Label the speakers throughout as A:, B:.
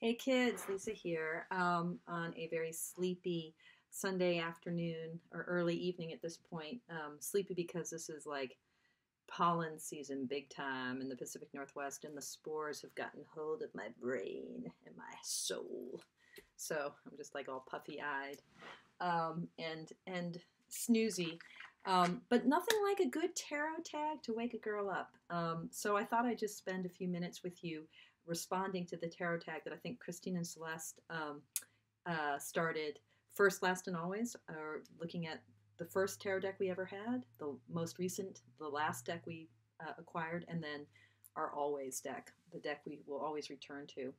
A: Hey kids, Lisa here, on a very sleepy Sunday afternoon or early evening at this point. Sleepy because this is like pollen season big time in the Pacific Northwest, and the spores have gotten hold of my brain and my soul. So I'm just like all puffy-eyed and snoozy. But nothing like a good tarot tag to wake a girl up. So I thought I'd just spend a few minutes with you responding to the tarot tag that I think Christine and Celeste started first, last, and always, or looking at the first tarot deck we ever had, the most recent, the last deck we acquired, and then our always deck, the deck we will always return to.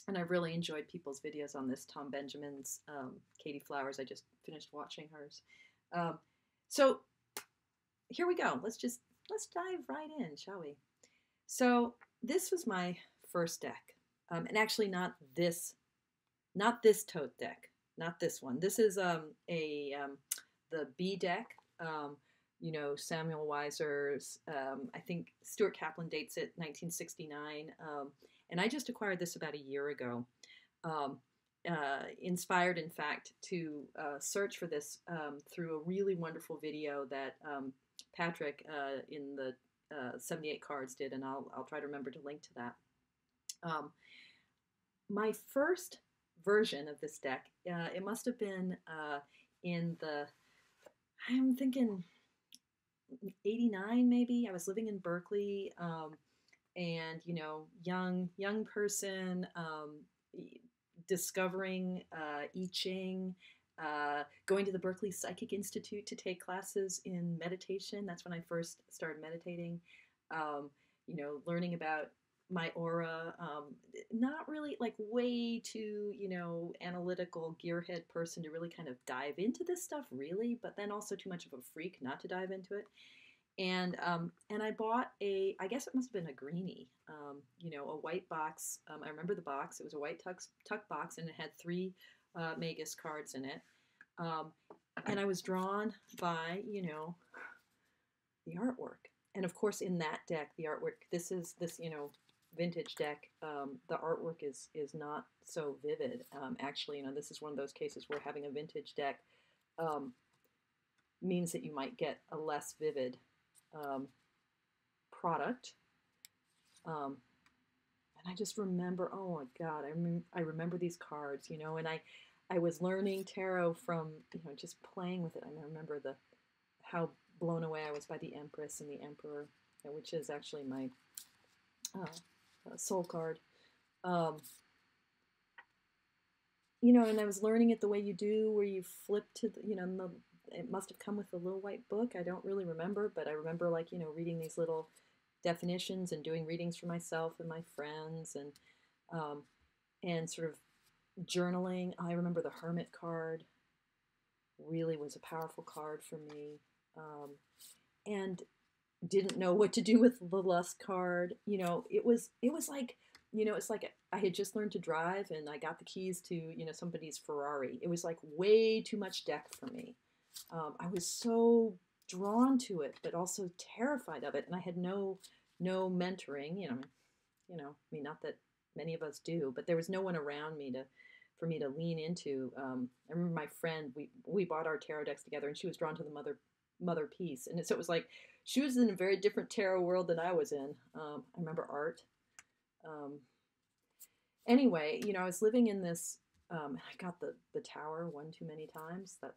A: And I've really enjoyed people's videos on this. Tom Benjamin's, Katey Flowers, I just finished watching hers. So here we go. Let's dive right in, shall we? So this was my first deck, and actually not this Thoth deck, not this one. This is the B deck. Samuel Weiser's. I think Stuart Kaplan dates it 1969, and I just acquired this about a year ago. Inspired, in fact, to search for this through a really wonderful video that Patrick in the 78 cards did, and I'll try to remember to link to that. My first version of this deck, it must have been in the, I'm thinking 89 maybe. I was living in Berkeley, and young person, discovering I Ching, going to the Berkeley Psychic Institute to take classes in meditation. That's when I first started meditating. Learning about my aura, not really like way too, analytical gearhead person to really kind of dive into this stuff really, but then also too much of a freak not to dive into it. And I bought I guess it must have been a greenie, a white box. I remember the box. It was a white tuck box, and it had 3 Magus cards in it. And I was drawn by, the artwork. And of course, in that deck, the artwork, this vintage deck, the artwork is not so vivid. Actually, this is one of those cases where having a vintage deck means that you might get a less vivid product. And I just remember, oh my God, I remember these cards, and I was learning tarot from, just playing with it. I remember how blown away I was by the Empress and the Emperor, which is actually my soul card. And I was learning it the way you do, where you flip to it must have come with a little white book. I don't really remember, but I remember reading these little definitions and doing readings for myself and my friends, and sort of journaling. I remember the Hermit card really was a powerful card for me, and didn't know what to do with the Lust card. It was like, it's like I had just learned to drive and I got the keys to, somebody's Ferrari. It was like way too much deck for me. I was so drawn to it, but also terrified of it. And I had no mentoring, not that many of us do, but there was no one around me for me to lean into. I remember my friend, we bought our tarot decks together, and she was drawn to the mother piece. And so it was like, she was in a very different tarot world than I was in. I remember art. Anyway, I was living in this, I got the tower one too many times. That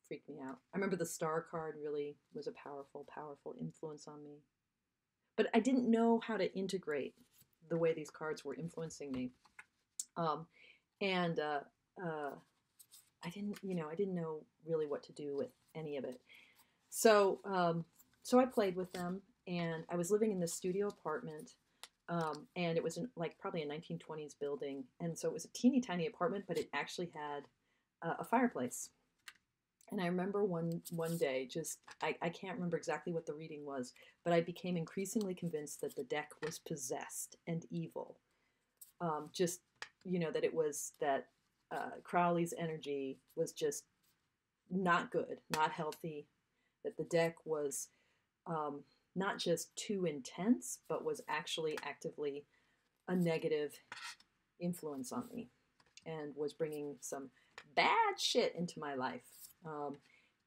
A: freaked me out. I remember the star card really was a powerful influence on me. But I didn't know how to integrate the way these cards were influencing me. And I didn't know really what to do with any of it. So I played with them, and I was living in this studio apartment, and it was probably a 1920s building, and so it was a teeny tiny apartment, but it actually had a fireplace. And I remember one day, I can't remember exactly what the reading was, but I became increasingly convinced that the deck was possessed and evil. That it was that Crowley's energy was just not good, not healthy, that the deck was not just too intense, but was actually actively a negative influence on me and was bringing some bad shit into my life.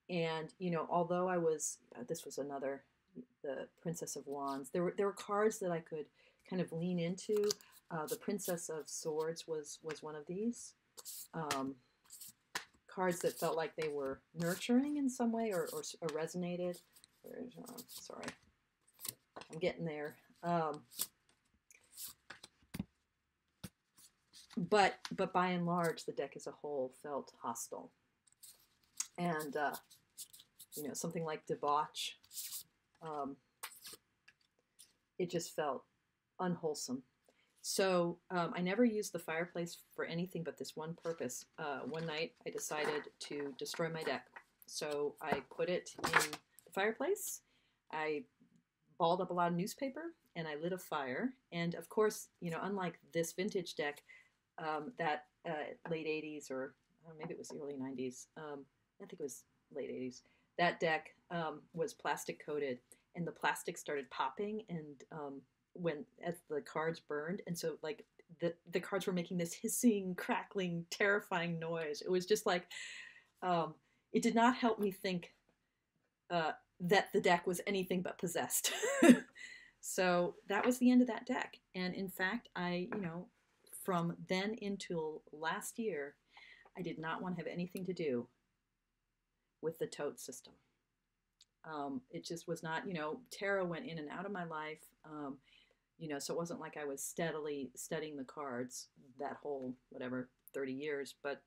A: And you know, although I was, this was another, the Princess of Wands. There were cards that I could kind of lean into. The Princess of Swords was one of these. Cards that felt like they were nurturing in some way or resonated. Sorry, I'm getting there. But by and large, the deck as a whole felt hostile. And, you know, something like Debauch, it just felt unwholesome. So I never used the fireplace for anything but this one purpose. One night I decided to destroy my deck. So I put it in the fireplace. I balled up a lot of newspaper and I lit a fire. And of course, you know, unlike this vintage deck, that late 80s or maybe it was the early 90s, I think it was late 80s, that deck was plastic coated and the plastic started popping and as the cards burned, and so like the cards were making this hissing, crackling, terrifying noise. It was just like it did not help me think that the deck was anything but possessed. So that was the end of that deck. And in fact, I, you know, from then until last year, I did not want to have anything to do with the Thoth system. It just was not, you know, tarot went in and out of my life. You know, so it wasn't like I was steadily studying the cards that whole, whatever, 30 years. But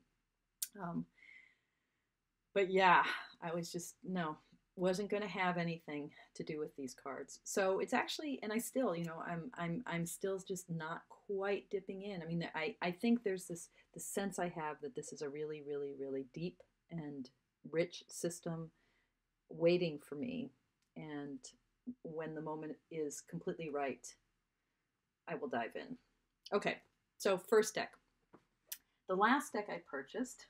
A: yeah, I was just, no, wasn't going to have anything to do with these cards. So it's actually, and I still, you know, I'm still just not quite dipping in. I mean, I think there's this sense I have that this is a really, really, really deep and rich system waiting for me. And when the moment is completely right, I will dive in. Okay, so first deck. The last deck I purchased,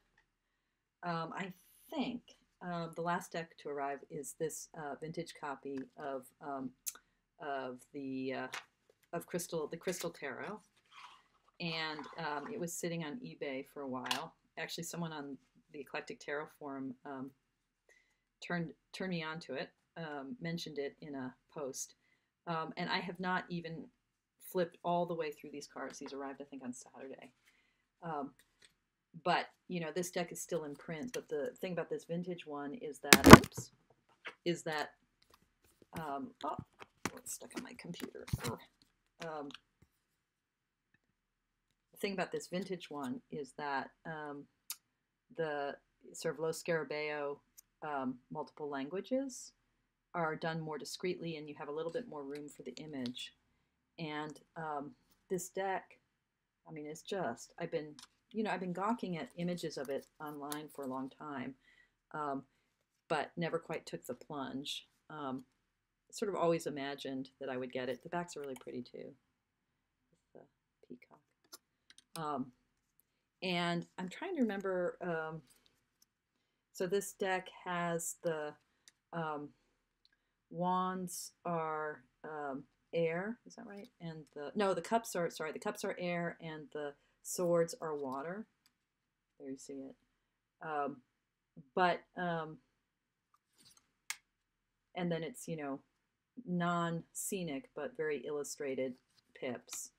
A: I think the last deck to arrive is this vintage copy of the Crystal Tarot, and it was sitting on eBay for a while. Actually, someone on the Eclectic Tarot forum turned me onto it, mentioned it in a post, and I have not even flipped all the way through these cards. These arrived, I think, on Saturday. But, you know, this deck is still in print. But the thing about this vintage one is that, oh, it's stuck on my computer. The thing about this vintage one is that the sort of Lo Scarabeo multiple languages are done more discreetly, and you have a little bit more room for the image. And this deck, I mean, it's just, I've been gawking at images of it online for a long time, but never quite took the plunge. Sort of always imagined that I would get it. The backs are really pretty too, with the peacock. And I'm trying to remember, so this deck has the wands are air, is that right? And the cups are air, and the swords are water. There you see it. And then it's, you know, non-scenic but very illustrated pips.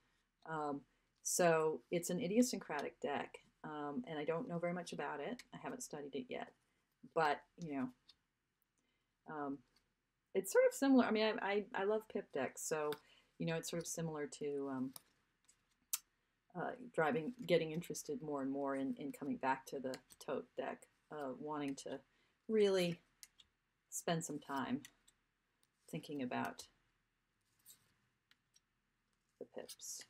A: So it's an idiosyncratic deck, and I don't know very much about it. I haven't studied it yet, but you know, it's sort of similar. I mean, I love pip decks, so you know, it's sort of similar to getting interested more and more in coming back to the Thoth deck, wanting to really spend some time thinking about the pips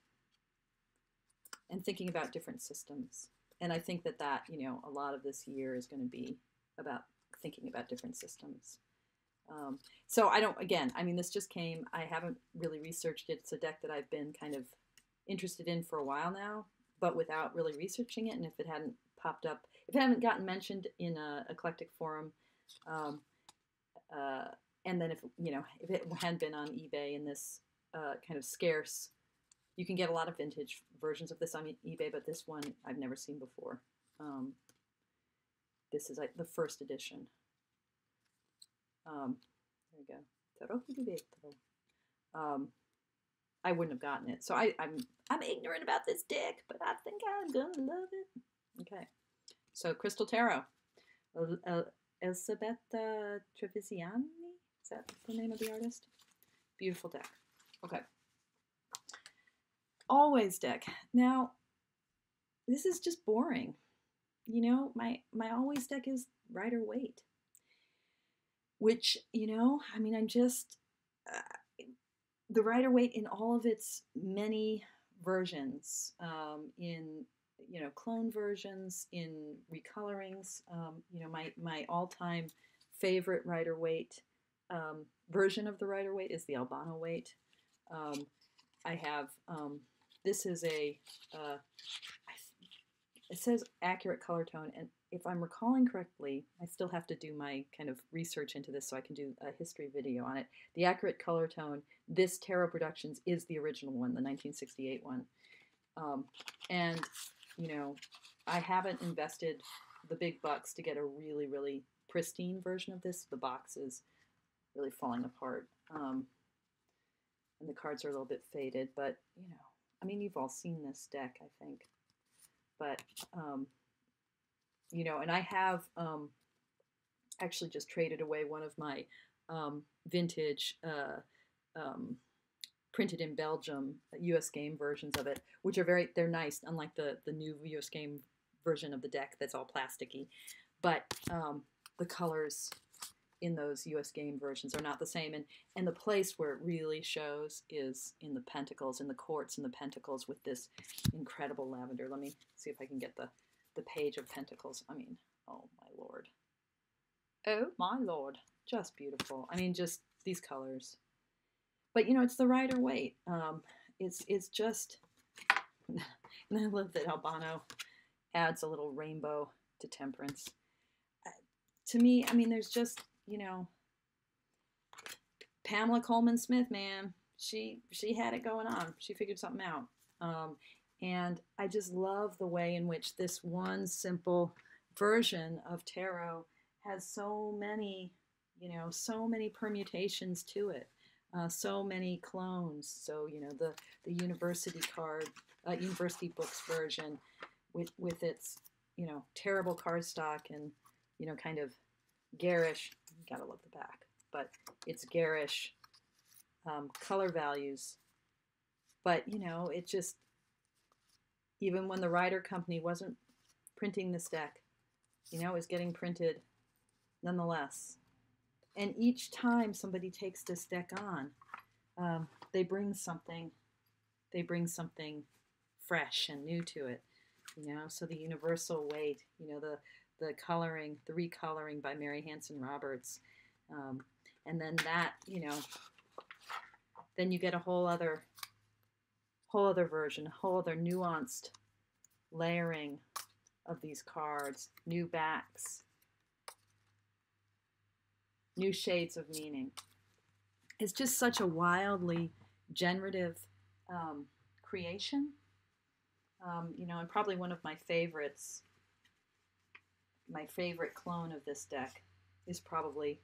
A: and thinking about different systems. And I think that, you know, a lot of this year is going to be about thinking about different systems. So I mean, this just came, I haven't really researched it. It's a deck that I've been kind of interested in for a while now, but without really researching it. And if it hadn't popped up, if it hadn't gotten mentioned in a eclectic forum, and then if it hadn't been on eBay in this kind of scarce You can get a lot of vintage versions of this on eBay, but this one I've never seen before. This is like the first edition. There you go. I wouldn't have gotten it, so I'm ignorant about this deck, but I think I'm gonna love it. Okay, so Crystal Tarot, Elisabetta Trevigiani. Is that the name of the artist? Beautiful deck. Okay. Always deck. Now, this is just boring. You know, my always deck is Rider-Waite, which, you know, I mean, I'm just the Rider-Waite in all of its many versions, in, you know, clone versions, in recolorings. You know, my all-time favorite Rider-Waite version of the Rider-Waite is the Albano Waite. I have, this is a, it says accurate color tone, and if I'm recalling correctly, I still have to do my kind of research into this so I can do a history video on it. The accurate color tone, this Tarot Productions is the original one, the 1968 one. And, you know, I haven't invested the big bucks to get a really, really pristine version of this. The box is really falling apart. And the cards are a little bit faded, but, you know, I mean, you've all seen this deck, I think. But, you know, and I have actually just traded away one of my vintage printed in Belgium US game versions of it, which are they're nice, unlike the new US game version of the deck that's all plasticky. But the colors in those US game versions are not the same. And the place where it really shows is in the pentacles, in the quartz and the pentacles with this incredible lavender. Let me see if I can get the page of pentacles. I mean, oh my Lord. Oh my Lord. Just beautiful. I mean, just these colors. But, you know, it's the Rider-Waite. It's just, and I love that Albano adds a little rainbow to Temperance. To me, I mean, there's just, you know, Pamela Coleman Smith, man, she had it going on. She figured something out. And I just love the way in which this one simple version of tarot has so many, you know, so many permutations to it, so many clones. So, you know, the university card, university books version with its, you know, terrible cardstock and, you know, kind of garish, gotta love the back, but it's garish color values. But, you know, it just, even when the Rider Company wasn't printing this deck, you know, it's getting printed nonetheless. And each time somebody takes this deck on, they bring something fresh and new to it, you know. So the universal weight, you know, the coloring, the recoloring by Mary Hanson Roberts, and then that, you know, then you get a whole other version, a whole other nuanced layering of these cards, new backs, new shades of meaning. It's just such a wildly generative creation, you know, and probably one of my favorites. My favorite clone of this deck is probably,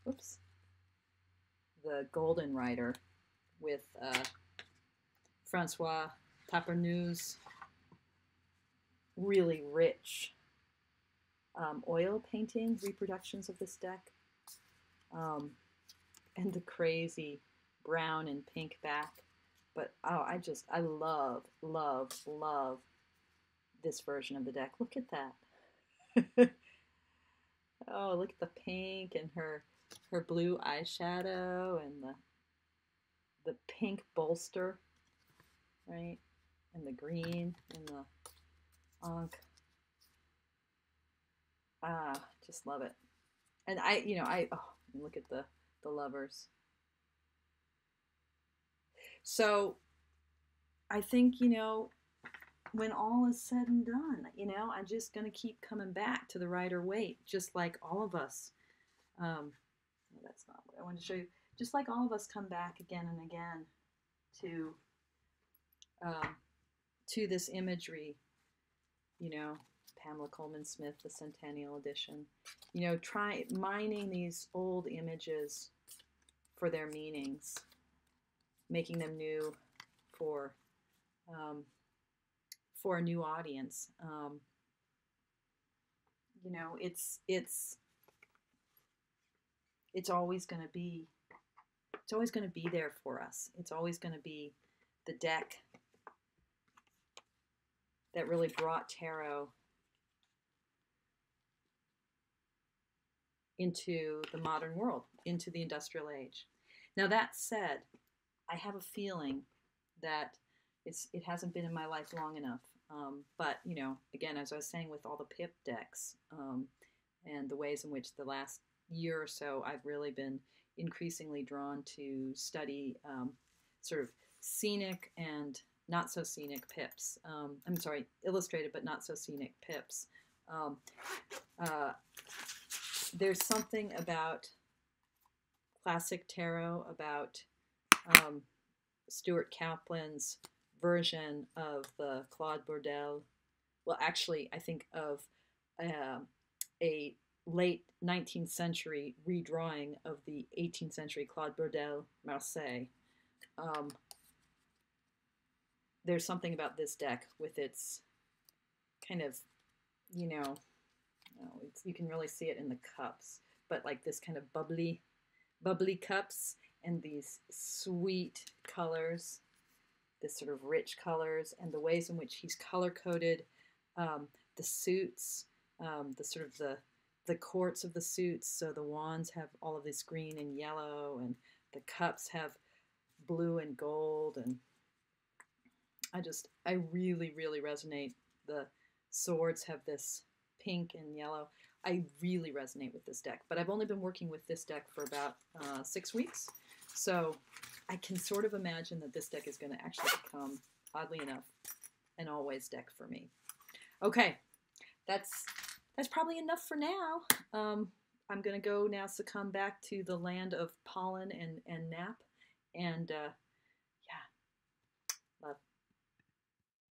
A: whoops, the Golden Rider with Francois Papernoux's really rich oil painting reproductions of this deck, and the crazy brown and pink back. But oh, I love, love, love this version of the deck. Look at that. Oh, look at the pink and her blue eyeshadow and the pink bolster, right? And the green and the onk. Ah, just love it. And look at the lovers. So I think, you know, when all is said and done, you know, I'm just going to keep coming back to the Rider-Waite, just like all of us. That's not what I wanted to show you. Just like all of us come back again and again to to this imagery, you know, Pamela Coleman Smith, the Centennial Edition, you know, try mining these old images for their meanings, making them new for a new audience. You know, it's always going to be there for us. It's always going to be the deck that really brought tarot into the modern world, into the industrial age. Now that said, I have a feeling that it hasn't been in my life long enough. But, you know, again, as I was saying with all the pip decks and the ways in which the last year or so I've really been increasingly drawn to study sort of scenic and not so scenic pips. I'm sorry, illustrated but not so scenic pips. There's something about classic tarot, about Stuart Kaplan's version of the Claude Bourdelle. Well, actually, I think of a late 19th century redrawing of the 18th century Claude Bourdelle Marseille. There's something about this deck with its kind of, you know, you can really see it in the cups, but like this kind of bubbly cups and these sweet colors, this sort of rich colors, and the ways in which he's color coded the suits, the sort of the quartz of the suits. So the wands have all of this green and yellow, and the cups have blue and gold, and I really, really resonate. The swords have this pink and yellow. I really resonate with this deck, but I've only been working with this deck for about 6 weeks, so I can sort of imagine that this deck is going to actually become, oddly enough, an always deck for me. Okay, that's probably enough for now. I'm going to go now succumb back to the land of pollen and nap, and